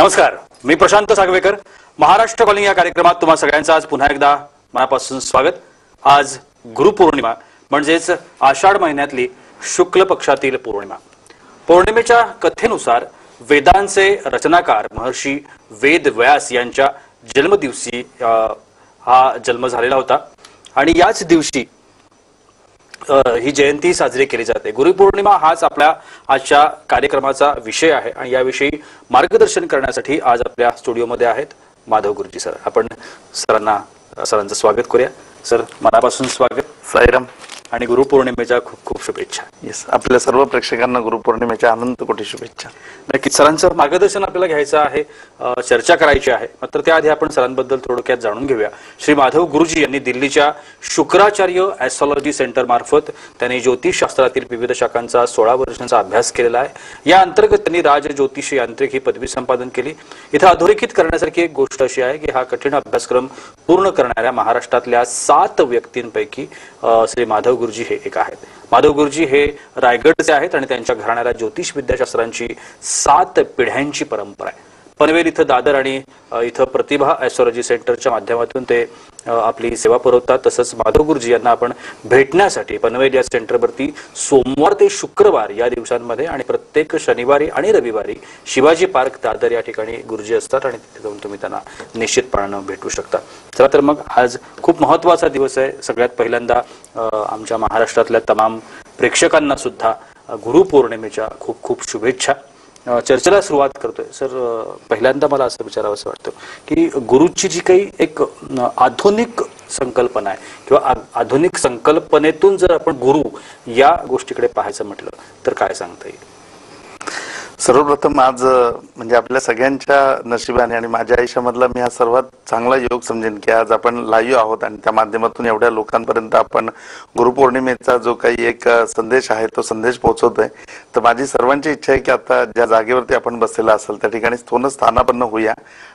नमस्कार, मी प्रशांत सागवेकर. महाराष्ट्र कॉलिंग या कार्यक्रमात तुम्हा सगळ्यांचं आज पुन्हा एकदा मनापासून स्वागत. आज गुरुपौर्णिमा म्हणजेच आषाढ महिन्यातली शुक्ल पक्षातील पौर्णिमा. पौर्णिमेच्या कथेनुसार वेदांचे रचनाकार महर्षी वेद व्यास यांच्या जन्मदिवशी हा जन्म झालेला होता आणि याच दिवशी ही जयंती साजरी केली जाते. गुरुपौर्णिमा हाच आपल्या आजच्या कार्यक्रमाचा विषय आहे आणि याविषयी मार्गदर्शन करण्यासाठी आज आपल्या स्टुडिओमध्ये आहेत माधव गुरुजी सर. आपण सरांचं स्वागत करूया. सर, मनापासून स्वागत. साईराम आणि गुरुपौर्णिमेच्या खूप खूप शुभेच्छा. येस, आपल्या सर्व प्रेक्षकांना गुरुपौर्णिमेच्या अनंत कोटी शुभेच्छा. नक्कीच सरांचं मार्गदर्शन आपल्याला घ्यायचं आहे, चर्चा करायची आहे. मात्र त्याआधी आपण सरांबद्दल थोडक्यात जाणून घेऊया. श्री माधव गुरुजी यांनी दिल्लीच्या शुक्राचार्य ॲस्ट्रॉलॉजी सेंटर मार्फत त्यांनी ज्योतिषशास्त्रातील विविध शाखांचा 16 वर्षांचा अभ्यास केलेला आहे. या अंतर्गत त्यांनी राज ज्योतिष यांत्रिक ही पदवी संपादन केली. इथं अधोरेखित करण्यासारखी एक गोष्ट अशी आहे की हा कठीण अभ्यासक्रम पूर्ण करणाऱ्या महाराष्ट्रातल्या 7 व्यक्तींपैकी श्री माधव गुरुजी हे एक आहेत. माधव गुरुजी हे रायगडचे आहेत आणि त्यांच्या घराण्याला ज्योतिष विद्याशास्त्रांची 7 पिढ्यांची परंपरा आहे. पनवेल इथं दादर आणि इथं प्रतिभा ॲस्ट्रॉलॉजी सेंटरच्या माध्यमातून ते आपली सेवा पुरवतात. तसंच माधव गुरुजी यांना आपण भेटण्यासाठी पनवेल या सेंटरवरती सोमवार ते शुक्रवार या दिवसांमध्ये आणि प्रत्येक शनिवारी आणि रविवारी शिवाजी पार्क दादर या ठिकाणी गुरुजी असतात आणि तिथे जाऊन तुम्ही त्यांना निश्चितपणाने भेटू शकता. चला तर मग आज खूप महत्त्वाचा दिवस आहे. सगळ्यात पहिल्यांदा आमच्या महाराष्ट्रातल्या तमाम प्रेक्षकांना सुद्धा गुरुपौर्णिमेच्या खूप खूप शुभेच्छा. चर्चेला सुरुवात करतोय. सर, पहिल्यांदा मला असं विचारावंसं वाटतं की गुरुची जी काही एक आधुनिक संकल्पना आहे किंवा आधुनिक संकल्पनेतून जर आपण गुरु या गोष्टीकडे पाहायचं म्हटलं तर काय सांगता येईल? सर्वप्रथम आज म्हणजे आपल्या सगळ्यांच्या नशिबाने आणि माझ्या आयुष्यामधला मी हा सर्वात चांगला योग समजेन की आज आपण लाईव्ह आहोत आणि त्या माध्यमातून एवढ्या लोकांपर्यंत आपण गुरुपौर्णिमेचा जो काही एक संदेश आहे तो संदेश पोहोचवतोय. तर माझी सर्वांची इच्छा आहे की आता ज्या जागेवरती आपण बसलेला असेल त्या ठिकाणी स्थानापन्न होऊया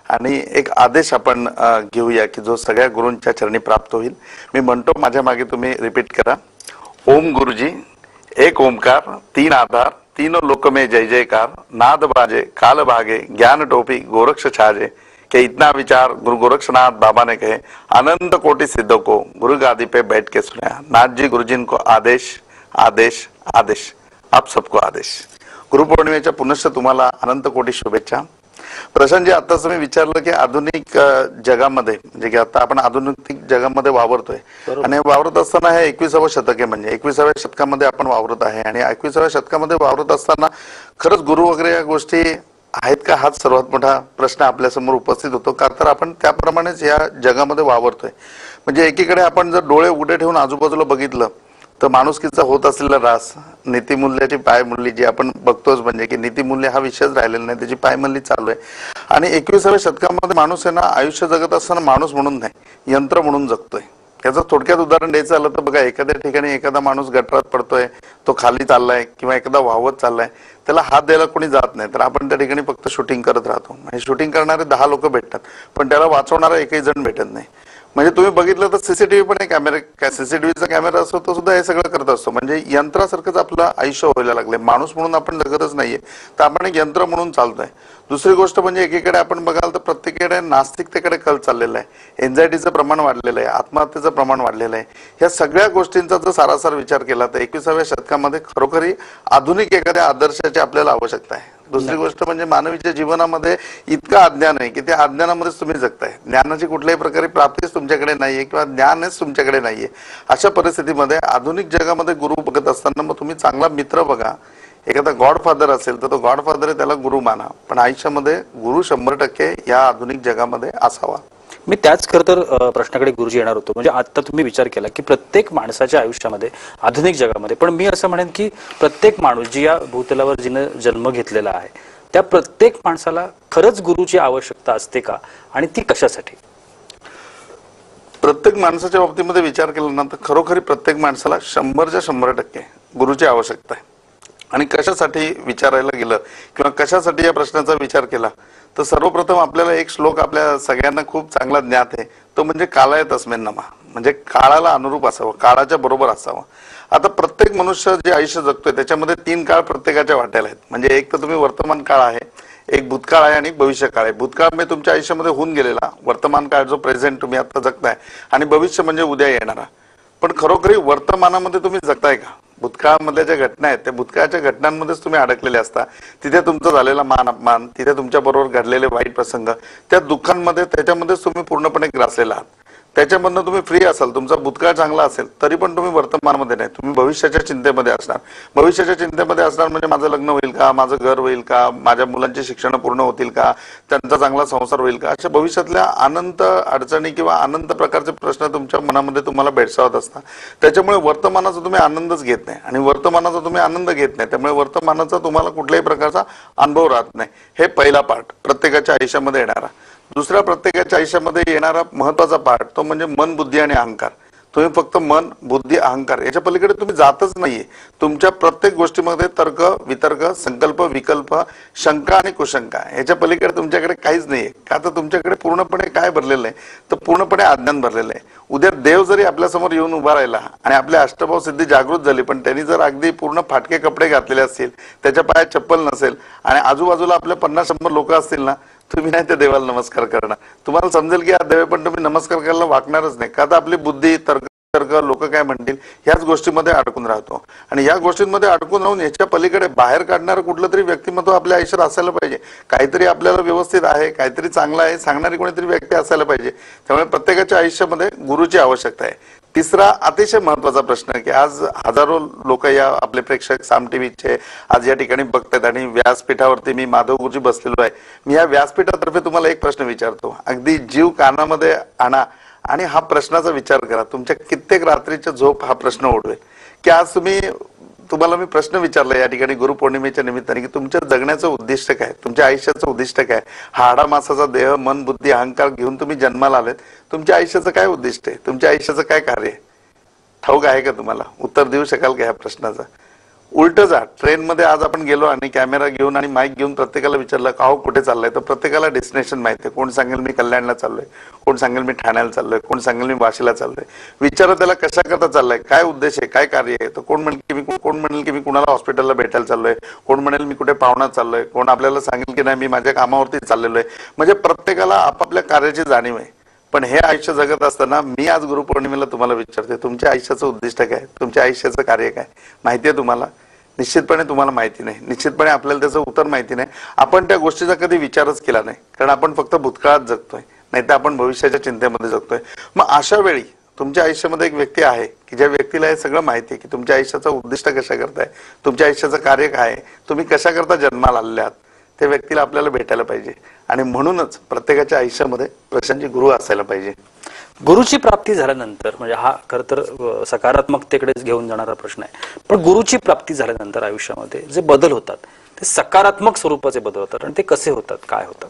आणि एक आदेश आपण घेऊया की जो सगळ्या गुरूंच्या चरणी प्राप्त होईल. मी म्हणतो, माझ्या मागे तुम्ही रिपीट करा. ओम गुरुजी, एक ओमकार, 3 आधार, तीनों लोक में जय जयकार, नाद बाजे काल भागे, ज्ञान टोपी गोरक्ष छाजे. के इतना विचार गुरु गोरक्षनाथ बाबा ने कहे, अनंत कोटि सिद्धों को गुरु गादी पे बैठ के सुनाया. नाथ जी गुरुजी को आदेश आदेश आदेश, आप सबको आदेश. गुरुपौर्णिमेच्या पुनश्च तुम्हाला अनंत कोटी शुभेच्छा. प्रशांतजी, आता तुम्ही विचारलं की आधुनिक जगामध्ये म्हणजे की आता आपण आधुनिक जगामध्ये वावरतोय आणि वावरत असताना हे 21वे शतक आहे. म्हणजे 21व्या शतकामध्ये आपण वावरत आहे आणि 21व्या शतकामध्ये वावरत असताना खरंच गुरु वगैरे या गोष्टी आहेत का, हाच सर्वात मोठा प्रश्न आपल्या समोर उपस्थित होतो. का तर आपण त्याप्रमाणेच या जगामध्ये वावरतोय. म्हणजे एकीकडे आपण जर डोळे उघडे ठेवून आजूबाजूला बघितलं तर माणुसकीचा होत असलेला रास, नीतिमूल्याची पायमल्ली जी आपण बघतोच, म्हणजे की नीतिमूल्य हा विषयच राहिलेला नाही, त्याची पायमल्ली चालू आहे. आणि 21व्या शतकामध्ये माणूस आहे ना, आयुष्य जगत असताना माणूस म्हणून नाही, यंत्र म्हणून जगतोय. याचं थोडक्यात उदाहरण द्यायचं झालं तर बघा, एखाद्या ठिकाणी एखादा माणूस गटारात पडतोय, तो खाली चाललाय किंवा एखादा वाहवत चाललाय, त्याला हात द्यायला कोणी जात नाही, तर आपण त्या ठिकाणी फक्त शूटिंग करत राहतो. आणि शूटिंग करणारे 10 लोक भेटतात पण त्याला वाचवणारा एकही जण भेटत नाही. म्हणजे तुम्ही बघितलं तर सीसीटीव्ही पण एक कॅमेरा, सीसीटीव्हीचा कॅमेरा असतो तो सुद्धा हे सगळं करत असतो. म्हणजे यंत्रासारखंच आपलं आयुष्य व्हायला लागले. माणूस म्हणून आपण जगतच नाहीये, तर आपण एक यंत्र म्हणून चालतोय. दुसरी गोष्ट म्हणजे एकीकडे आपण बघाल तर प्रत्येकाकडे नास्तिकतेकडे कल चाललेला आहे, एन्झायटीचं प्रमाण वाढलेलं आहे, आत्महत्येचं प्रमाण वाढलेलं आहे. ह्या सगळ्या गोष्टींचा जर सारासार विचार केला तर 21व्या शतकामध्ये खरोखरी आधुनिक एखाद्या आदर्शाची आपल्याला आवश्यकता आहे. दुसरी गोष्ट म्हणजे मानवीच्या जीवनामध्ये इतकं अज्ञान आहे की त्या अज्ञानामध्येच तुम्ही जगताय. ज्ञानाची कुठल्याही प्रकारे प्राप्तीच तुमच्याकडे नाहीये किंवा ज्ञानच तुमच्याकडे नाहीये. अशा परिस्थितीमध्ये आधुनिक जगामध्ये गुरु बघत असताना मग तुम्ही चांगला मित्र बघा. एखादा गॉडफादर असेल तर तो गॉडफादर आहे, त्याला गुरु माना, पण आयुष्यामध्ये गुरु 100% या आधुनिक जगामध्ये असावा. मी त्याच खरं तर प्रश्नाकडे गुरुजी येणार होतो. म्हणजे आता तुम्ही विचार केला की प्रत्येक माणसाच्या आयुष्यामध्ये आधुनिक जगामध्ये, पण मी असं म्हणेन की प्रत्येक माणूस जी या भूतलावर जिने जन्म घेतलेला आहे त्या प्रत्येक माणसाला खरंच गुरुची आवश्यकता असते का आणि ती कशासाठी? प्रत्येक माणसाच्या बाबतीमध्ये विचार केला ना तर खरोखरी प्रत्येक माणसाला 100च्या 100% गुरुची आवश्यकता आहे. आणि कशासाठी विचारायला गेलं किंवा कशासाठी या प्रश्नाचा विचार केला तर सर्वप्रथम आपल्याला एक श्लोक आपल्या सगळ्यांना खूप चांगला ज्ञात आहे, तो म्हणजे कालाय तस्मिन् नमः. म्हणजे काळाला अनुरूप असावं, काळाच्या बरोबर असावं. आता प्रत्येक मनुष्य जे आयुष्य जगतोय त्याच्यामध्ये 3 काळ प्रत्येकाच्या वाट्याला आहेत. म्हणजे एक तर तुम्ही वर्तमान काळ आहे, एक भूतकाळ आहे आणि एक भविष्यकाळ आहे. भूतकाळ म्हणजे तुमच्या आयुष्यामध्ये होऊन गेलेला, वर्तमान काळ जो प्रेझेंट तुम्ही आता जगताय, आणि भविष्य म्हणजे उद्या येणारा. पण खरोखरी वर्तमानामध्ये तुम्ही जगताय का? भूतकाळामधल्या ज्या घटना आहेत त्या भूतकाळाच्या घटनांमध्येच तुम्ही अडकलेले असता. तिथे तुमचा झालेला मान अपमान, तिथे तुमच्या बरोबर घडलेले वाईट प्रसंग, त्या दुःखांमध्ये त्याच्यामध्येच तुम्ही पूर्णपणे ग्रासलेला आहात. त्याच्यामधनं तुम्ही फ्री असाल, तुमचा भूतकाळ चांगला असेल तरी पण तुम्ही वर्तमानामध्ये नाही, तुम्ही भविष्याच्या चिंतेमध्ये असणार. भविष्याच्या चिंतेमध्ये असणार म्हणजे माझं लग्न होईल का, माझं घर होईल का, माझ्या मुलांची शिक्षण पूर्ण होतील का, त्यांचा चांगला संसार होईल का, अशा भविष्यातल्या अनंत अडचणी किंवा अनंत प्रकारचे प्रश्न तुमच्या मनामध्ये तुम्हाला भेडसावत असतात. त्याच्यामुळे वर्तमानाचा तुम्ही आनंदच घेत नाही, आणि वर्तमानाचा तुम्ही आनंद घेत नाही, त्यामुळे वर्तमानाचा तुम्हाला कुठल्याही प्रकारचा अनुभव राहत नाही. हे पहिला पार्ट प्रत्येकाच्या आयुष्यामध्ये येणारा. दुसऱ्या प्रत्येकाच्या आयुष्यामध्ये येणारा महत्वाचा पार्ट तो म्हणजे मन, बुद्धी आणि अहंकार. तुम्ही फक्त मन, बुद्धी, अहंकार याच्या पलीकडे तुम्ही जातच नाहीये. तुमच्या प्रत्येक गोष्टीमध्ये तर्क, वितर्क, संकल्प, विकल्प, शंका आणि कुशंका याच्या पलीकडे तुमच्याकडे काहीच नाहीये. का तर तुमच्याकडे पूर्णपणे काय भरलेलं आहे, तर पूर्णपणे अज्ञान भरलेलं आहे. उद्या देव जरी आपल्या समोर येऊन उभा राहिला आणि आपल्या अष्टभाव सिद्धी जागृत झाली, पण त्यांनी जर अगदी पूर्ण फाटके कपडे घातलेले असतील, त्याच्या पायात चप्पल नसेल, आणि आजूबाजूला आपल्या 50-100 लोक असतील ना, तुम्ही नाही त्या देवाला नमस्कार करणार. तुम्हाला समजेल की हा देव, पण तुम्ही नमस्कार करायला वाकणारच नाही. का तर आपली बुद्धी, तर्क, लोक काय म्हणतील ह्याच गोष्टीमध्ये अडकून राहतो. आणि या गोष्टींमध्ये अडकून राहून याच्या पलीकडे बाहेर काढणारं कुठलं तरी व्यक्तिमत्व आपल्या आयुष्यात असायला पाहिजे. काहीतरी आपल्याला व्यवस्थित आहे, काहीतरी चांगलं आहे सांगणारी कोणीतरी व्यक्ती असायला पाहिजे. त्यामुळे प्रत्येकाच्या आयुष्यामध्ये गुरुची आवश्यकता आहे. तिसरा अतिशय महत्वाचा प्रश्न की आज हजारो लोक, या आपले प्रेक्षक साम टीव्हीचे आज या ठिकाणी बघतात, आणि व्यासपीठावरती मी माधव गुरुजी बसलेलो आहे. मी या व्यासपीठातर्फे तुम्हाला एक प्रश्न विचारतो, अगदी जीव कानामध्ये आणा आणि हा प्रश्नाचा विचार करा. तुमच्या कित्येक रात्रीच्या झोप हा प्रश्न ओढवेल की आज तुम्हाला मी प्रश्न विचारला या ठिकाणी गुरुपौर्णिमेच्या निमित्ताने की तुमच्या जगण्याचं उद्दिष्ट काय, तुमच्या आयुष्याचं उद्दिष्ट काय. हाडा मासाचा देह, मन, बुद्धी, अहंकार घेऊन तुम्ही जन्माला आलेत. तुमच्या आयुष्याचं काय उद्दिष्ट आहे, तुमच्या आयुष्याचं काय कार्य आहे, ठाऊक आहे का तुम्हाला? उत्तर देऊ शकाल का ह्या प्रश्नाचं? उलट जा. ट्रेनमध्ये आज आपण गेलो आणि कॅमेरा घेऊन आणि माईक घेऊन प्रत्येकाला विचारलं का हो कुठे चाललंय, तर प्रत्येकाला डेस्टिनेशन माहिती आहे. कोण सांगेल मी कल्याणला चाललोय, कोण सांगेल मी ठाण्याला चाललोय, कोण सांगेल मी वाशीला चाललोय. विचारा त्याला कशा करता चाललाय, काय उद्देश आहे, काय कार्य आहे. तर कोण म्हणेल की मी कुणाला हॉस्पिटलला भेटायला चाललोय, कोण म्हणेल मी कुठे पाहुणा चाललोय, कोण आपल्याला सांगेल की नाही मी माझ्या कामावरती चाललेलो आहे. म्हणजे प्रत्येकाला आपापल्या कार्याची जाणीव आहे. पण हे आयुष्य जगत असताना मी आज गुरुपौर्णिमेला तुम्हाला विचारते, तुमच्या आयुष्याचं उद्दिष्ट काय, तुमच्या आयुष्याचं कार्य काय माहिती आहे तुम्हाला? निश्चितपणे तुम्हाला माहिती नाही. निश्चितपणे आपल्याला त्याचं उत्तर माहिती नाही. आपण त्या गोष्टीचा कधी विचारच केला नाही, कारण आपण फक्त भूतकाळात जगतोय, नाही तर आपण भविष्याच्या चिंतेमध्ये जगतोय. मग अशा वेळी तुमच्या आयुष्यामध्ये एक व्यक्ती आहे की ज्या व्यक्तीला हे सगळं माहिती आहे की तुमच्या आयुष्याचं उद्दिष्ट कशा करताय, तुमच्या आयुष्याचं कार्य काय आहे, तुम्ही कशा करता जन्माला आलेले आहात, त्या व्यक्तीला आपल्याला भेटायला पाहिजे. आणि म्हणूनच प्रत्येकाच्या आयुष्यामध्ये प्रशांतजी गुरु असायला पाहिजे. गुरुची प्राप्ती झाल्यानंतर, म्हणजे हा खरं तर सकारात्मकतेकडेच घेऊन जाणारा प्रश्न आहे, पण गुरुची प्राप्ती झाल्यानंतर आयुष्यामध्ये जे बदल होतात ते सकारात्मक स्वरूपाचे बदल होतात, आणि ते कसे होतात, काय होतात?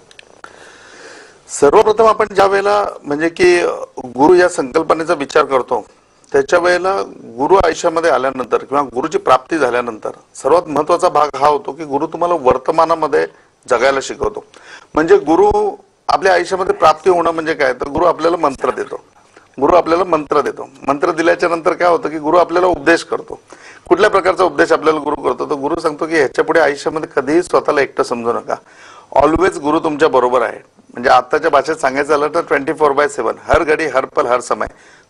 सर्वप्रथम आपण ज्या वेळेला म्हणजे की गुरु या संकल्पनेचा विचार करतो, त्याच्या वेळेला गुरु आयुष्यामध्ये आल्यानंतर किंवा गुरुची प्राप्ती झाल्यानंतर सर्वात महत्वाचा भाग हा होतो की गुरु तुम्हाला वर्तमानामध्ये जगायला शिकवतो. म्हणजे गुरु आपल्या आयुष्यामध्ये प्राप्ती होणं म्हणजे काय, तर गुरु आपल्याला मंत्र देतो. मंत्र दिल्याच्या नंतर काय होतं की गुरु आपल्याला उपदेश करतो. कुठल्या प्रकारचा उपदेश आपल्याला गुरु करतो, तर गुरु सांगतो की ह्याच्या पुढे आयुष्यामध्ये कधीही स्वतःला एकटं समजू नका. ऑलवेज गुरु तुमच्या बरोबर आहे. म्हणजे आताच्या भाषेत सांगायचं झालं तर 24/7, हर घडी, हर पल, हर समय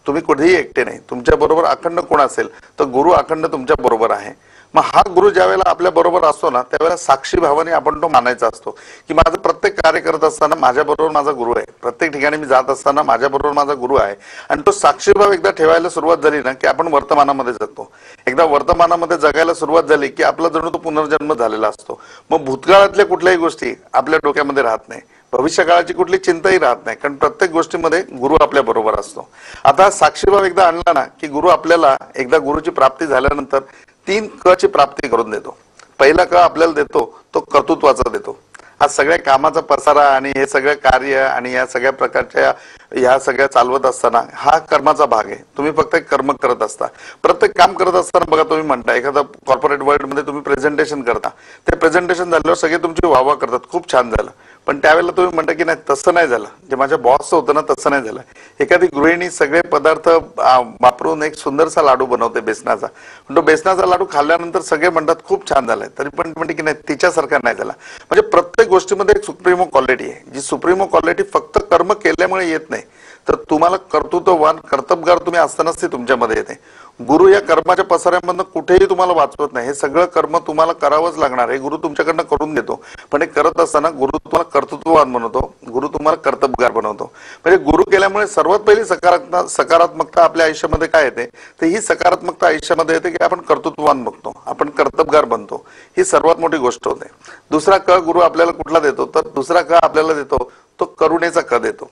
तुम्ही कुठेही एकटे नाही. तुमच्या बरोबर अखंड कोण असेल तर गुरु अखंड तुमच्या बरोबर आहे. मग हा गुरु ज्या वेळेला आपल्या बरोबर असतो ना, त्यावेळेला साक्षी भावाने आपण तो मानायचा असतो की माझं प्रत्येक कार्य करत असताना माझ्या बरोबर माझा गुरु आहे, प्रत्येक ठिकाणी मी जात असताना माझ्या बरोबर माझा गुरु आहे. आणि तो साक्षीभाव एकदा ठेवायला सुरुवात झाली ना की आपण वर्तमानामध्ये जगतो. एकदा वर्तमानामध्ये जगायला सुरुवात झाली की आपला जणू तो पुनर्जन्म झालेला असतो. मग भूतकाळातल्या कुठल्याही गोष्टी आपल्या डोक्यामध्ये राहत नाही, भविष्य काळाची कुठली चिंताही राहत नाही, कारण प्रत्येक गोष्टीमध्ये गुरु आपल्या बरोबर असतो. आता साक्षीभाव एकदा आणला ना की गुरु आपल्याला एकदा गुरुची प्राप्ती झाल्यानंतर 3 क ची प्राप्ती करून देतो. पहिला क आपल्याला देतो तो कर्तृत्वाचा देतो. आज सगळ्या कामाचा पसारा आणि हे सगळं कार्य आणि या सगळ्या प्रकारच्या ह्या सगळ्या चालवत असताना हा कर्माचा भाग आहे. तुम्ही फक्त एक कर्म करत असता. प्रत्येक काम करत असताना बघा तुम्ही म्हणता एखादा कॉर्पोरेट वर्ल्ड मध्ये तुम्ही प्रेझेंटेशन करता, ते प्रेझेंटेशन झाल्यावर सगळे तुमची वाहवा करतात, खूप छान झालं. पण त्यावेळेला तुम्ही म्हणता की नाही तसं नाही झालं, जे माझ्या बॉसचं होतं ना तसं नाही झालं. एखादी गृहिणी सगळे पदार्थ वापरून एक सुंदरसा लाडू बनवते बेसनाचा, पण तो बेसनाचा लाडू खाल्ल्यानंतर सगळे म्हणतात खूप छान झालाय, तरी पण म्हणते की नाही तिच्यासारखा नाही झाला. म्हणजे प्रत्येक गोष्टीमध्ये एक सुप्रीमो क्वालिटी आहे, जी सुप्रीमो क्वालिटी फक्त कर्म केल्यामुळे येत नाही, तर तुम्हाला कर्तृत्ववान कर्तबगार तुम्ही असतानाच ती तुमच्यामध्ये येते. गुरु या कर्माच्या पसाऱ्यामधनं कुठेही तुम्हाला वाचवत नाही, हे सगळं कर्म तुम्हाला करावंच लागणार, हे गुरु तुमच्याकडनं करून देतो. पण हे करत असताना गुरु तुम्हाला कर्तृत्ववान बनवतो, गुरु तुम्हाला कर्तबगार बनवतो. म्हणजे गुरु केल्यामुळे सर्वात पहिली सकारात्मकता आपल्या आयुष्यामध्ये काय येते, तर ही सकारात्मकता आयुष्यामध्ये येते की आपण कर्तृत्ववान बघतो, आपण कर्तबगार बनतो, ही सर्वात मोठी गोष्ट होते. दुसरा क गुरु आपल्याला कुठला देतो, तर दुसरा क आपल्याला देतो तो करुणेचा क देतो.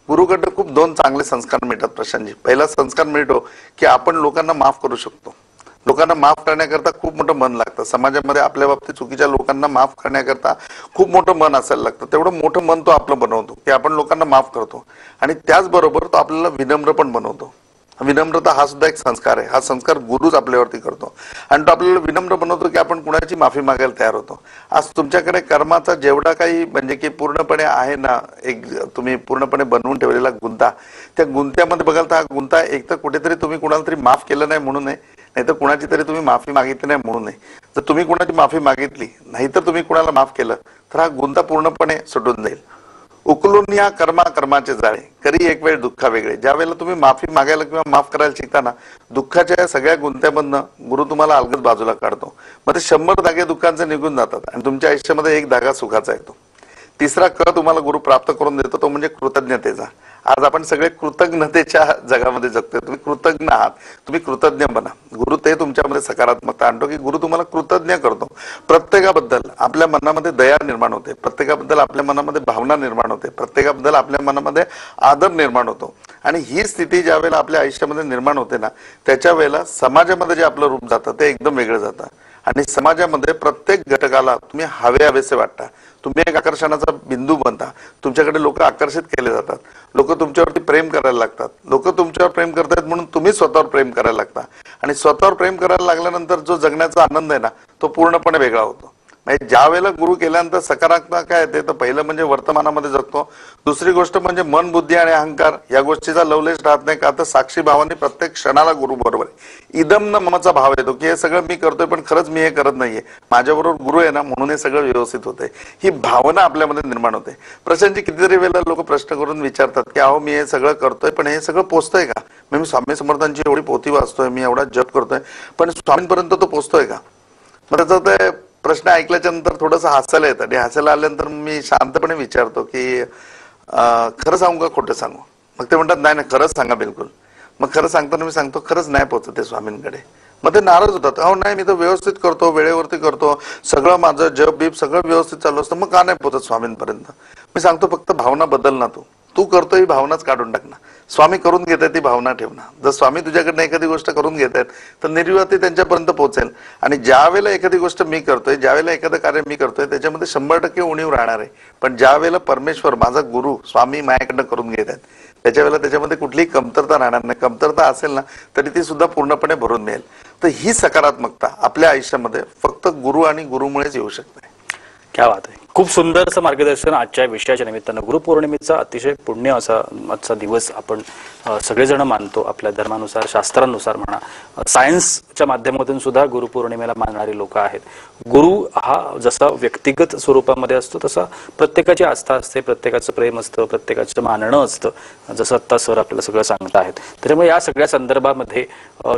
गुरुकडनं खूप दोन चांगले संस्कार मिळतात प्रशांतजी. पहिला संस्कार मिळतो की आपण लोकांना माफ करू शकतो. लोकांना माफ करण्याकरता खूप मोठं मन लागतं. समाजामध्ये आपल्या बाबतीत चुकीच्या लोकांना माफ करण्याकरता खूप मोठं मन असायला लागतं. तेवढं मोठं मन तो आपलं बनवतो की आपण लोकांना माफ करतो, आणि त्याचबरोबर तो आपल्याला विनम्र पण बनवतो. विनम्रता हा सुद्धा एक संस्कार आहे. हा संस्कार गुरुच आपल्यावरती करतो, आणि तो आपल्याला विनम्र बनवतो की आपण कुणाची माफी मागायला तयार होतो. आज तुमच्याकडे कर्माचा जेवढा काही म्हणजे की पूर्णपणे आहे ना, एक तुम्ही पूर्णपणे बनवून ठेवलेला गुंता, त्या गुंत्यामध्ये बघाल तर हा गुंता एक तर कुठेतरी तुम्ही कुणाला तरी माफ केलं नाही म्हणून आहे, नाहीतर कुणाची तरी तुम्ही माफी मागितली नाही म्हणून आहे. जर तुम्ही कुणाची माफी मागितली नाही तर तुम्ही कुणाला माफ केलं तर हा गुंता पूर्णपणे सुटून जाईल. उकलून या कर्माचे जाळे करी एक वेळ दुःखा वेगळे. ज्या वेळेला तुम्ही माफी मागायला किंवा माफ करायला शिकताना दुःखाच्या सगळ्या गुंत्यामधनं गुरु तुम्हाला अलगद बाजूला काढतो. मग ते 100 धागे दुःखांचे निघून जातात आणि तुमच्या आयुष्यामध्ये एक धागा सुखाचा येतो. तिसरा क तुम्हाला गुरु प्राप्त करून देतो, तो म्हणजे कृतज्ञतेचा. आज आपण सगळे कृतज्ञतेच्या जगामध्ये जगतोय. तुम्ही कृतज्ञ आहात, तुम्ही कृतज्ञ बना. गुरु ते तुमच्यामध्ये सकारात्मकता आणतो की गुरु तुम्हाला कृतज्ञ करतो. प्रत्येकाबद्दल आपल्या मनामध्ये दया निर्माण होते, प्रत्येकाबद्दल आपल्या मनामध्ये भावना निर्माण होते, प्रत्येकाबद्दल आपल्या मनामध्ये आदर निर्माण होतो. आणि ही स्थिती ज्या वेळेला आपल्या आयुष्यामध्ये निर्माण होते ना, त्याच्या वेळेला समाजामध्ये जे आपलं रूप जातं ते एकदम वेगळं जातं. आणि समाजामध्ये प्रत्येक घटकाला तुम्ही हवेसे वाटता, तुम्ही एक आकर्षणाचा बिंदू बनता. तुमच्याकडे लोक आकर्षित केले जातात, लोक तुमच्यावरती प्रेम करायला लागतात. लोक तुमच्यावर प्रेम करतात म्हणून तुम्ही स्वतःवर प्रेम करायला लागता, आणि स्वतःवर प्रेम करायला लागल्यानंतर जो जगण्याचा आनंद आहे ना, तो पूर्णपणे वेगळा होतो. म्हणजे ज्या वेळेला गुरु केल्यानंतर सकारात्मक काय येते, तर पहिलं म्हणजे वर्तमानामध्ये जगतो. दुसरी गोष्ट म्हणजे मन, बुद्धी आणि अहंकार या गोष्टीचा लवलेश राहत नाही. का तर साक्षी भावाने प्रत्येक क्षणाला गुरु बरोबर आहे. इदम न ममचा भाव येतो की हे सगळं मी करतोय पण खरंच मी हे करत नाहीये, माझ्याबरोबर गुरु आहे ना म्हणून हे सगळं व्यवस्थित होतंय. ही भावना आपल्यामध्ये निर्माण होते. प्रशांतजी, कितीतरी वेळेला लोक प्रश्न करून विचारतात की अहो मी हे सगळं करतोय पण हे सगळं पोचतंय का? मी स्वामी समर्थांची एवढी पोथी वाचतोय, मी एवढा जप करतोय, पण स्वामींपर्यंत तो पोचतोय का? मग त्याचं ते प्रश्न ऐकल्याच्या नंतर थोडंसं हसायला येतं, आणि हसायला आल्यानंतर मी शांतपणे विचारतो की खरं सांगू का खोटं सांगू? मग ते म्हणतात नाही नाही खरंच सांगा बिलकुल. मग खरं सांगताना मी सांगतो खरंच नाही पोचत ते स्वामींकडे. मग ते नाराज होतात, अहो नाही मी तर व्यवस्थित करतो, वेळेवरती करतो, सगळं माझं जप बीप सगळं व्यवस्थित चालू असतं, मग का नाही पोचत स्वामींपर्यंत? मी सांगतो फक्त भावना बदल ना, तू करतोय ही भावनाच काढून टाक ना. स्वामी करून घेत आहेत ती भावना ठेव ना. जर स्वामी तुझ्याकडनं एखादी गोष्ट करून घेत आहेत तर निर्विवाद त्यांच्यापर्यंत पोहोचेल. आणि ज्या वेळेला एखादी गोष्ट मी करतोय, ज्या वेळेला एखादं कार्य मी करतोय, त्याच्यामध्ये 100% उणीव राहणार आहे. पण ज्या वेळेला परमेश्वर माझा गुरु स्वामी माझ्याकडनं करून घेत आहेत त्याच्या वेळेला त्याच्यामध्ये कुठलीही कमतरता राहणार नाही. कमतरता असेल ना तरी ती सुद्धा पूर्णपणे भरून मिळेल. तर ही सकारात्मकता आपल्या आयुष्यामध्ये फक्त गुरु आणि गुरुमुळेच येऊ शकते. क्या बात आहे. खूप सुंदर असं मार्गदर्शन आजच्या विषयाच्या निमित्तानं. गुरुपौर्णिमेचा अतिशय पुण्य असा आजचा दिवस आपण सगळेजण मानतो आपल्या धर्मानुसार, शास्त्रानुसार म्हणा. सायन्सच्या माध्यमातून सुद्धा गुरुपौर्णिमेला मानणारी लोक आहेत. गुरु हा जसा व्यक्तिगत स्वरूपामध्ये असतो तसा प्रत्येकाची आस्था असते, प्रत्येकाचं प्रेम असतं, प्रत्येकाचं मानणं असतं, जसं आत्ता सर आपल्याला सगळं सांगत आहेत. त्याच्यामुळे या सगळ्या संदर्भामध्ये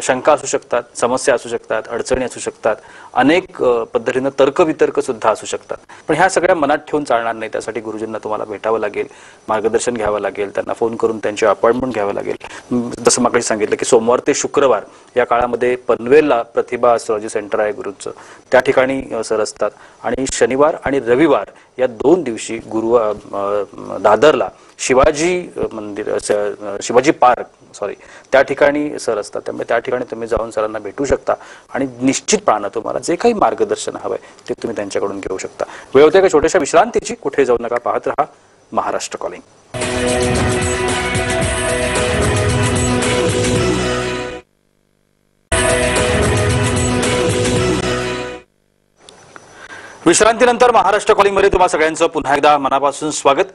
शंका असू शकतात, समस्या असू शकतात, अडचणी असू शकतात, अनेक पद्धतीनं तर्कवितर्क सुद्धा असू शकतात. पण ह्या सगळ्या मनात ठेवून चालणार नाही. त्यासाठी गुरुजींना तुम्हाला भेटावं लागेल, मार्गदर्शन घ्यावं लागेल, त्यांना फोन करून त्यांची अपॉइंटमेंट घ्यावं लागेल. जसं मागे सांगितलं की सोमवार ते शुक्रवार या काळामध्ये पनवेलला प्रतिभा ॲस्ट्रॉलॉजी सेंटर आहे गुरुचं, त्या ठिकाणी सर असतात. आणि शनिवार आणि रविवार या 2 दिवशी दादरला शिवाजी मंदिर, शिवाजी पार्क त्या ठिकाणी सर असतात. त्यामुळे त्या ठिकाणी तुम्ही जाऊन सरांना भेटू शकता आणि निश्चितपणानं तुम्हाला जे काही मार्गदर्शन हवंय ते तुम्ही त्यांच्याकडून घेऊ शकता. वेळ होते का छोट्याशा विश्रांतीची, कुठे जाऊ नका, पाहत रहा महाराष्ट्र कॉलिंग. विश्रांतीनंतर महाराष्ट्र कॉलिंगमध्ये तुम्हा सगळ्यांचं पुन्हा एकदा मनापासून स्वागत.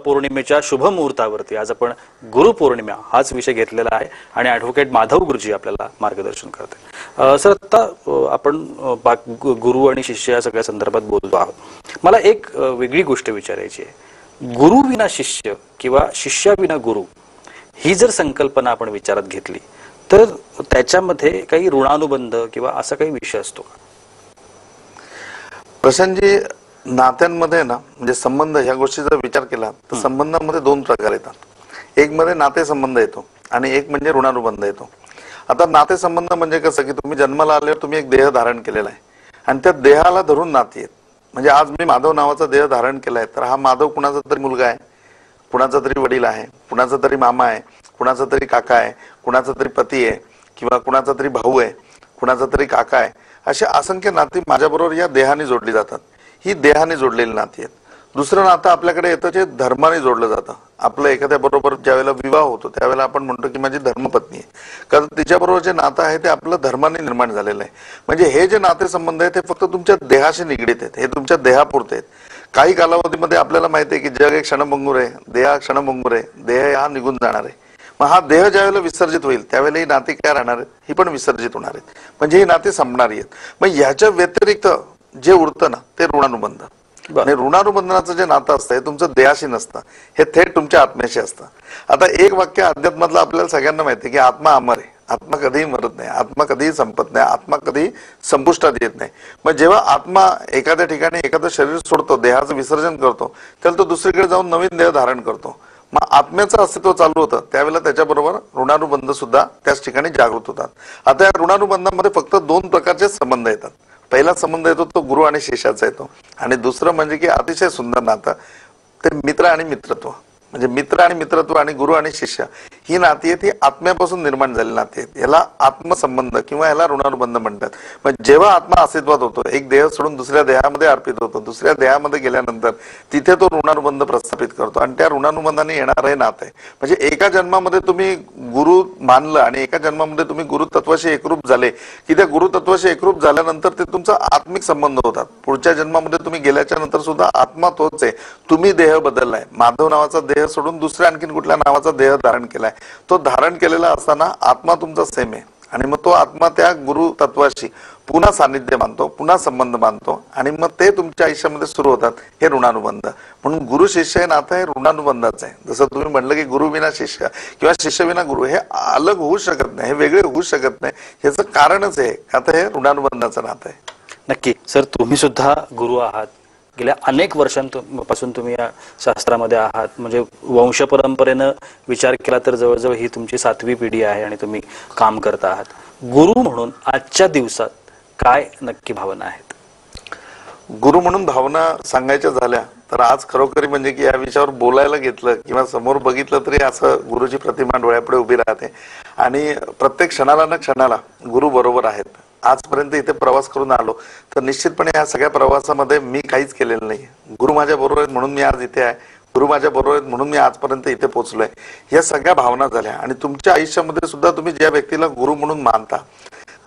पौर्णिमेच्या शुभ मुहूर्तावरती आज आपण गुरुपौर्णिमा हाच विषय घेतलेला आहे आणि ॲडव्होकेट माधव गुरुजी आपल्याला मार्गदर्शन करते. सर, आता आपण गुरु आणि शिष्य या सगळ्या संदर्भात बोलतो आहोत. मला एक वेगळी गोष्ट विचारायची आहे. गुरु विना शिष्य किंवा शिष्याविना गुरु ही जर संकल्पना आपण विचारात घेतली तर त्याच्यामध्ये काही ऋणानुबंध किंवा असा काही विषय असतो का? प्रशांतजी, नात्यांमध्ये ना म्हणजे संबंध ह्या गोष्टीचा विचार केला तर संबंधामध्ये दोन प्रकार येतात. एक मध्ये नातेसंबंध येतो आणि एक म्हणजे ऋणानुबंध येतो. आता नातेसंबंध म्हणजे कसं की तुम्ही जन्माला आल्यावर तुम्ही एक देह धारण केलेला आहे आणि त्या देहाला धरून नाती आहेत. म्हणजे आज मी माधव नावाचा देह धारण केलाय तर हा माधव कुणाचा तरी मुलगा आहे, कुणाचा तरी वडील आहे, कुणाचा तरी मामा आहे, कुणाचा तरी काका आहे, कुणाचा तरी पती आहे किंवा कुणाचा तरी भाऊ आहे, कुणाचा तरी काका आहे. अशी असंख्य नाती माझ्याबरोबर या देहाने जोडली जातात. ही देहाने जोडलेली नाती आहेत. दुसरं नातं आपल्याकडे येतं जे धर्माने जोडलं जातं. आपलं एखाद्या बरोबर ज्यावेळेला विवाह होतो त्यावेळेला आपण म्हणतो की माझी धर्मपत्नी आहे, कारण तिच्याबरोबर जे नातं आहे ते आपलं धर्माने निर्माण झालेलं आहे. म्हणजे हे जे नातेसंबंध आहेत ते फक्त तुमच्या देहाशी निगडीत आहेत, हे तुमच्या देहापुरते आहेत. काही कालावधीमध्ये आपल्याला माहिती आहे की जग एक क्षणभंगूर आहे, देह क्षणभंगूर आहे, देह हा निघून जाणार आहे. मग हा देह ज्यावेळेला विसर्जित होईल त्यावेळेला ही नाती काय राहणार आहेत, ही पण विसर्जित होणार आहेत. म्हणजे ही नाती संपणारी आहेत. मग ह्याच्या व्यतिरिक्त जे उरतं ना ते ऋणानुबंध. आणि ऋणानुबंधनाचं जे नातं असतं हे तुमचं देहाशी नसतं, हे थेट तुमच्या आत्म्याशी असतं. आता एक वाक्य अध्यात्मातलं आपल्याला सगळ्यांना माहिती आहे की आत्मा अमर आहे, आत्मा कधीही मरत नाही, आत्मा कधीही संपत नाही, आत्मा कधीही संपुष्टात येत नाही. मग जेव्हा आत्मा एखाद्या ठिकाणी एखादं शरीर सोडतो, देहाचं विसर्जन करतो, त्याला तो दुसरीकडे जाऊन नवीन देह धारण करतो. मग आत्म्याचं अस्तित्व चालू होतं त्यावेळेला त्याच्याबरोबर ऋणानुबंध सुद्धा त्याच ठिकाणी जागृत होतात. आता या ऋणानुबंधामध्ये फक्त दोन प्रकारचे संबंध येतात. पहिला संबंध येतो तो गुरु आणि शिष्याचा येतो आणि दुसरं म्हणजे की अतिशय सुंदर नातं ते मित्र आणि मित्रत्व. म्हणजे मित्र आणि मित्रत्व आणि गुरु आणि शिष्य ही नाती आहेत, ही आत्म्यापासून निर्माण झालेली नाती आहेत. याला आत्मसंबंध किंवा याला ऋणानुबंध म्हणतात. मग जेव्हा आत्मा अस्तित्वात होतो, एक देह सोडून दुसऱ्या देहामध्ये अर्पित होतो, दुसऱ्या देहामध्ये गेल्यानंतर तिथे तो ऋणानुबंध प्रस्थापित करतो आणि त्या ऋणानुबंधाने येणार हे नातं आहे. म्हणजे एका जन्मामध्ये तुम्ही गुरु मानलं आणि एका जन्मामध्ये तुम्ही गुरुतत्वाशी एकरूप झाले की त्या गुरुतत्वाशी एकरूप झाल्यानंतर ते तुमचा आत्मिक संबंध होतात. पुढच्या जन्मामध्ये तुम्ही गेल्याच्या नंतर सुद्धा आत्मा तोच आहे, तुम्ही देह बदललाय. माधव नावाचा देह सोडून दुसऱ्या आणखीन कुठल्या नावाचा देह धारण केलाय. तो धारण केलेला असताना आत्मा तुमचा सेम आहे आणि मग तो आत्मा त्या गुरु तत्वाशी पुन्हा सानिध्य मानतो, पुन्हा संबंध मानतो आणि मग ते तुमच्या आयुष्यामध्ये सुरू होतात हे ऋणानुबंध. म्हणून गुरु शिष्य हे नातं हे ऋणानुबंधाचं आहे. जसं तुम्ही म्हटलं की गुरु विना शिष्य किंवा शिष्य विना गुरु हे अलग होऊ शकत नाही, हे वेगळे होऊ शकत नाही. ह्याचं कारणच आहे आता हे ऋणानुबंधाचं नातं आहे. नक्की सर, तुम्ही सुद्धा गुरु आहात. गेल्या अनेक वर्षांपासून तुम्ही या शास्त्रामध्ये आहात. म्हणजे वंश परंपरेनं विचार केला तर जवळजवळ ही तुमची 7वी पिढी आहे आणि तुम्ही काम करता आहात. गुरु म्हणून आजच्या दिवसात काय नक्की भावना आहेत? गुरु म्हणून भावना सांगायच्या झाल्या तर आज खरोखरी म्हणजे की या विषयावर बोलायला घेतलं किंवा समोर बघितलं तरी असं गुरुची प्रतिमा डोळ्यापुढे उभी राहते आणि प्रत्येक क्षणाला ना क्षणाला गुरु बरोबर आहेत. आजपर्यंत इथे प्रवास करून आलो तर निश्चितपणे या सगळ्या प्रवासामध्ये मी काहीच केलेलं नाही. गुरु माझ्या बरोबर आहेत म्हणून मी आज इथे आहे, गुरु माझ्या बरोबर आहेत म्हणून मी आजपर्यंत इथे पोहोचलोय. या सगळ्या भावना झाल्या आणि तुमच्या आयुष्यामध्ये सुद्धा तुम्ही ज्या व्यक्तीला गुरु म्हणून मानता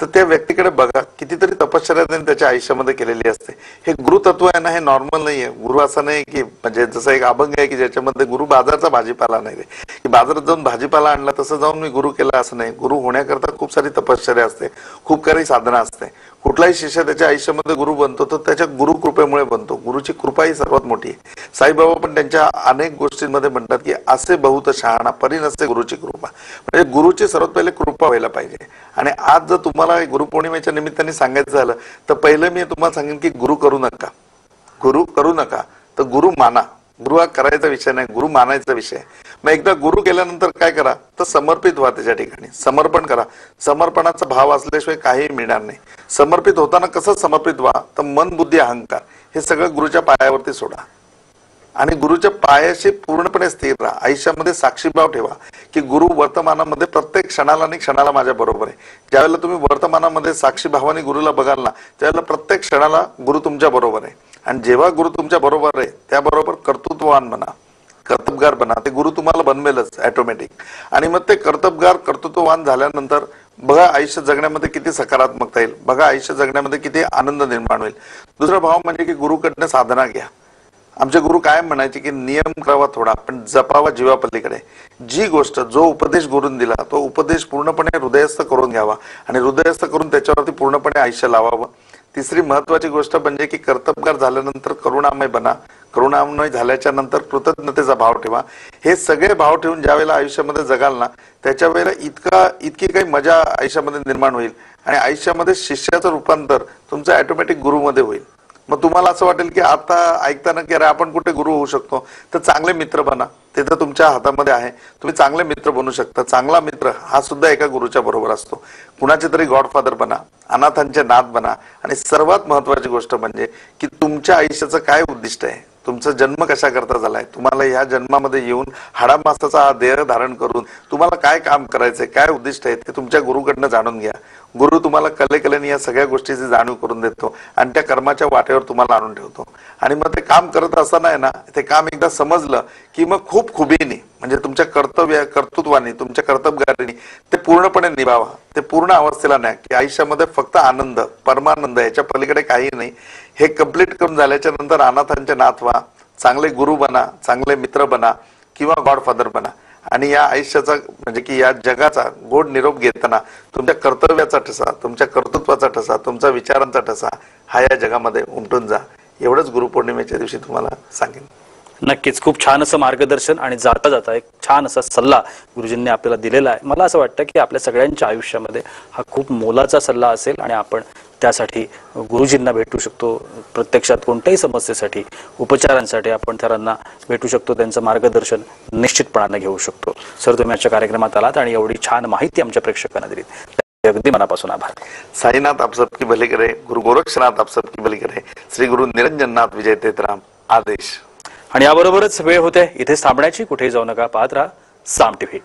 तर त्या व्यक्तीकडे बघा, कितीतरी तपश्चर्या त्यांनी त्याच्या आयुष्यामध्ये केलेली असते. हे गुरु तत्व आहे ना, हे नॉर्मल नाहीये. गुरु असं नाही की म्हणजे जसं एक अभंग आहे की ज्याच्यामध्ये गुरु बाजारचा भाजीपाला नाही की बाजारात जाऊन भाजीपाला आणला तसं जाऊन मी गुरु केला असं नाही. गुरु होण्याकरता खूप सारी तपश्चर्या असते, खूप काही साधना असते. कुठलाही शिष्य त्याच्या आयुष्यामध्ये गुरु बनतो तर त्याच्या गुरु कृपेमुळे बनतो. गुरुची कृपा ही सर्वात मोठी आहे. साईबाबा पण त्यांच्या अनेक गोष्टींमध्ये म्हणतात की असे बहुत शहाणा परी नसते गुरुची कृपा. म्हणजे गुरुची सर्वात पहिले कृपा व्हायला पाहिजे. आणि आज जर तुम्हाला गुरुपौर्णिमेच्या निमित्ताने सांगायचं झालं तर पहिलं मी तुम्हाला सांगेन की गुरु करू नका, गुरु करू नका तर गुरु माना. गुरु हा करायचा विषय नाही, गुरु मानायचा विषय. मग एकदा गुरु केल्यानंतर काय करा तर समर्पित व्हा, त्याच्या ठिकाणी समर्पण करा. समर्पणाचा भाव असल्याशिवाय काही मिळणार नाही. समर्पित होताना कसं समर्पित व्हा तर मन बुद्धी अहंकार हे सगळं गुरुच्या पायावरती सोडा आणि गुरुच्या पायाशी पूर्णपणे स्थिर राहा. आयुष्यामध्ये साक्षीभाव ठेवा की गुरु वर्तमानामध्ये प्रत्येक क्षणाला आणि क्षणाला माझ्या बरोबर आहे. ज्यावेळेला तुम्ही वर्तमानामध्ये साक्षीभावाने गुरुला बघाल ना त्यावेळेला प्रत्येक क्षणाला गुरु तुमच्या बरोबर आहे. आणि जेव्हा गुरु तुमच्या बरोबर आहे त्याबरोबर कर्तृत्ववान बना, कर्तबगार बना. ते गुरु तुम्हाला बनवेलच ऑटोमॅटिक. आणि मग ते कर्तबगार कर्तृत्ववान झाल्यानंतर बघा आयुष्य जगण्यामध्ये किती सकारात्मकता येईल, बघा आयुष्य जगण्यामध्ये किती आनंद निर्माण होईल. दुसरा भाव म्हणजे की गुरुकडनं साधना घ्या. आमचे गुरु कायम म्हणायचे की नियम करावा थोडा पण जपावा जीवापलीकडे. जी गोष्ट जो उपदेश गुरुन दिला तो उपदेश पूर्णपणे हृदयस्थ करून घ्यावा आणि हृदयस्थ करून त्याच्यावरती पूर्णपणे आयुष्य लावावं. तिसरी महत्वाची गोष्ट म्हणजे की कर्तबगार झाल्यानंतर करुणामय बना. करुणामय झाल्याच्या नंतर कृतज्ञतेचा भाव ठेवा. हे सगळे भाव ठेवून ज्या वेळेला आयुष्यामध्ये जगाल ना त्याच्या वेळेला इतकी काही मजा आयुष्यामध्ये निर्माण होईल आणि आयुष्यामध्ये शिष्याचं रूपांतर तुमचं ऑटोमॅटिक गुरुमध्ये होईल. मग तुम्हाला असं वाटेल की आता ऐकताना की अरे आपण कुठे गुरु होऊ शकतो, तर चांगले मित्र बना. ते तर तुमच्या हातामध्ये आहे, तुम्ही चांगले मित्र बनू शकता. चांगला मित्र हा सुद्धा एका गुरुच्या बरोबर असतो. कुणाचे तरी गॉडफादर बना, अनाथांचे नाथ बना आणि सर्वात महत्वाची गोष्ट म्हणजे की तुमच्या आयुष्याचं काय उद्दिष्ट आहे, तुमचा जन्म कशा करता झालाय, तुम्हाला ह्या जन्मामध्ये येऊन हाडामासाचा देह धारण करून तुम्हाला काय काम करायचंय, काय उद्दिष्ट आहे ते तुमच्या गुरुकडनं जाणून घ्या. गुरु तुम्हाला कलेने या सगळ्या गोष्टीची जाणीव करून देतो आणि त्या कर्माच्या वाटेवर तुम्हाला आणून ठेवतो. आणि मग ते काम करत असताना आहे ना, ते काम एकदा समजलं की मग खूप खुबीने म्हणजे तुमच्या कर्तृत्वाने तुमच्या कर्तबगारीने ते पूर्णपणे निभावा. ते पूर्ण अवस्थेला नाही की आयुष्यामध्ये फक्त आनंद परमानंद याच्या पलीकडे काही नाही. हे कंप्लीट करून झाल्याच्या नंतर अनाथांचे नाथ व्हा, चांगले गुरु बना, चांगले मित्र बना किंवा गॉडफादर बना आणि या आयुष्याचा म्हणजे की या जगाचा गोड निरोप घेताना तुमच्या कर्तव्याचा ठसा, तुमच्या कर्तृत्वाचा ठसा, तुमच्या विचारांचा ठसा हा या जगामध्ये उमटून जा. एवढंच गुरुपौर्णिमेच्या दिवशी तुम्हाला सांगेन. नक्कीच खूप छान असं मार्गदर्शन आणि जाता जाता एक छान असा सल्ला गुरुजींनी आपल्याला दिलेला आहे. मला असं वाटतं की आपल्या सगळ्यांच्या आयुष्यामध्ये हा खूप मोलाचा सल्ला असेल आणि आपण त्यासाठी गुरुजींना भेटू शकतो. प्रत्यक्षात कोणत्याही समस्येसाठी उपचारांसाठी आपण त्यांना भेटू शकतो, त्यांचं मार्गदर्शन निश्चितपणाने घेऊ शकतो. सर तुम्ही आजच्या कार्यक्रमात आलात आणि एवढी छान माहिती आमच्या प्रेक्षकांना दिली, अगदी मनापासून आभार. साईनाथ आप सबकी भली करे, गुरु गोरक्षनाथ आप सबकी भली करे, श्री गुरु निरंजननाथ विजय तेतराम आदेश. आणि याबरोबरच वेळ होते इथेच थांबण्याची. कुठेही जाऊ नका, पाहत राहा साम टीव्ही.